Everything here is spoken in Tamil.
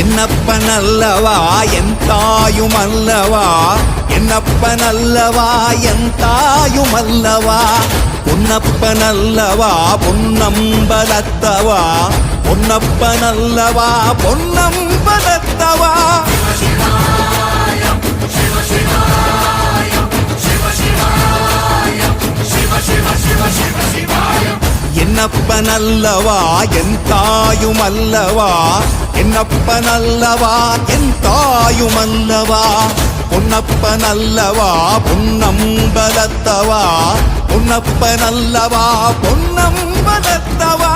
என்னப்பனல்லவா என் தாயுமல்லவா, என்னப்பனல்லவா என் தாயுமல்லவா, பொன்னப்பனல்லவா பொன்னம்பலத்தவா, பொன்னப்பனல்லவா பொன்னம்பலத்தவா. என்னப்பனல்லவா என் தாயுமல்லவா, என்னப்பனல்லவா என் தாயுமல்லவா, பொன்னப்பனல்லவா பொன்னம்பலத்தவா, பொன்னப்பனல்லவா பொன்னம்பலத்தவா.